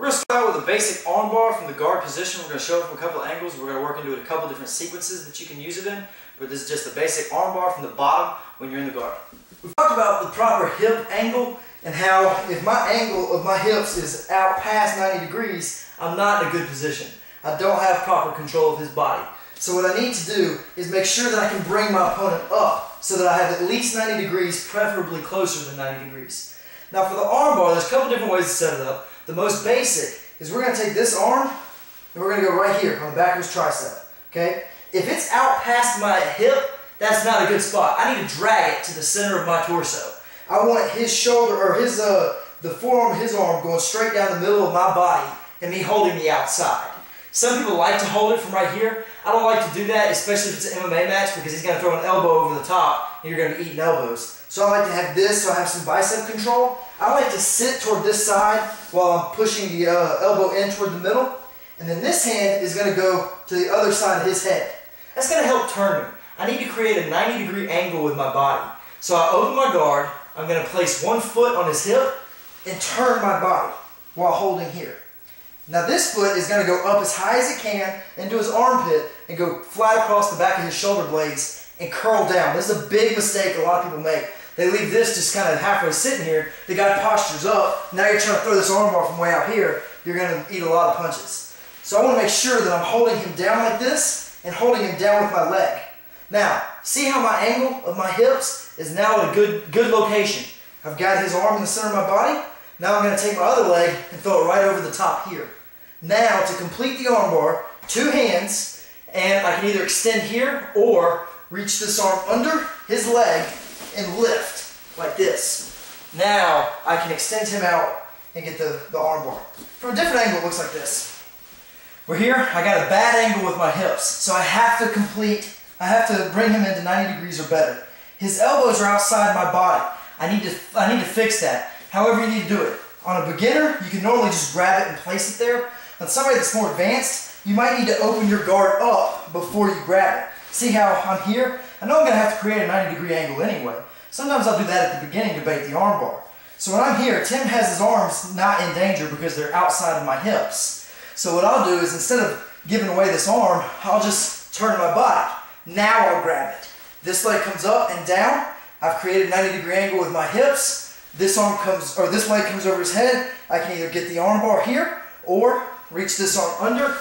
We're going to start out with a basic armbar from the guard position. We're going to show it from a couple of angles. We're going to work into it a couple different sequences that you can use it in. But this is just the basic armbar from the bottom when you're in the guard. We've talked about the proper hip angle and how if my angle of my hips is out past 90 degrees, I'm not in a good position. I don't have proper control of his body. So what I need to do is make sure that I can bring my opponent up so that I have at least 90 degrees, preferably closer than 90 degrees. Now for the armbar, there's a couple different ways to set it up. The most basic is we're going to take this arm and we're going to go right here on the back of his tricep. Okay? If it's out past my hip, that's not a good spot. I need to drag it to the center of my torso. I want his shoulder, or his the forearm of his arm going straight down the middle of my body and me holding the outside. Some people like to hold it from right here. I don't like to do that, especially if it's an MMA match, because he's going to throw an elbow over the top and you're going to be eating elbows. So I like to have this so I have some bicep control. I like to sit toward this side while I'm pushing the elbow in toward the middle. And then this hand is going to go to the other side of his head. That's going to help turn me. I need to create a 90-degree angle with my body. So I open my guard, I'm going to place one foot on his hip and turn my body while holding here. Now this foot is going to go up as high as it can into his armpit and go flat across the back of his shoulder blades and curl down. This is a big mistake a lot of people make. They leave this just kind of halfway sitting here. The guy postures up. Now you're trying to throw this armbar from way out here. You're going to eat a lot of punches. So I want to make sure that I'm holding him down like this and holding him down with my leg. Now, see how my angle of my hips is now at a good location. I've got his arm in the center of my body. Now I'm going to take my other leg and throw it right over the top here. Now, to complete the armbar, two hands, and I can either extend here or reach this arm under his leg and lift like this. Now, I can extend him out and get the armbar. From a different angle, it looks like this. We're here, I got a bad angle with my hips, so I have to bring him into 90 degrees or better. His elbows are outside my body. I need to fix that. However you need to do it. On a beginner, you can normally just grab it and place it there. On somebody that's more advanced, you might need to open your guard up before you grab it. See how I'm here? I know I'm going to have to create a 90-degree angle anyway. Sometimes I'll do that at the beginning to bait the armbar. So when I'm here, Tim has his arms not in danger because they're outside of my hips. So what I'll do is, instead of giving away this arm, I'll just turn my body. Now I'll grab it. This leg comes up and down. I've created a 90-degree angle with my hips. This leg comes over his head. I can either get the armbar here or reach this arm under,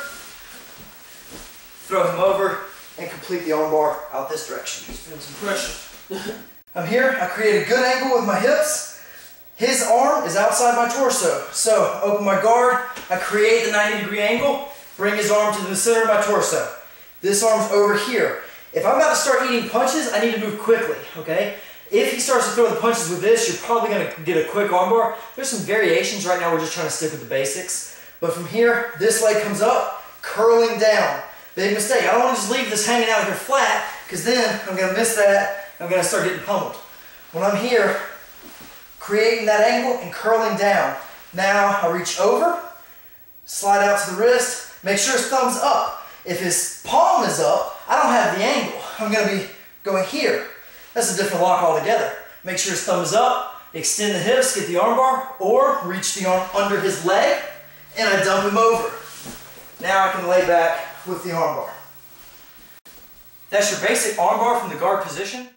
throw him over, and complete the armbar out this direction. Just feel some pressure. I'm here. I create a good angle with my hips. His arm is outside my torso. So open my guard. I create the 90-degree angle. Bring his arm to the center of my torso. This arm's over here. If I'm about to start eating punches, I need to move quickly, okay? If he starts to throw the punches with this, you're probably going to get a quick armbar. There's some variations. Right now we're just trying to stick with the basics. But from here, this leg comes up, curling down. Big mistake. I don't want to just leave this hanging out here flat, because then I'm going to miss that. I'm going to start getting pummeled. When I'm here, creating that angle and curling down. Now I reach over, slide out to the wrist, make sure his thumb's up. If his palm is up, I don't have the angle. I'm going to be going here. That's a different lock altogether. Make sure his thumb is up, extend the hips, get the armbar, or reach the arm under his leg, and I dump him over. Now I can lay back with the armbar. That's your basic armbar from the guard position.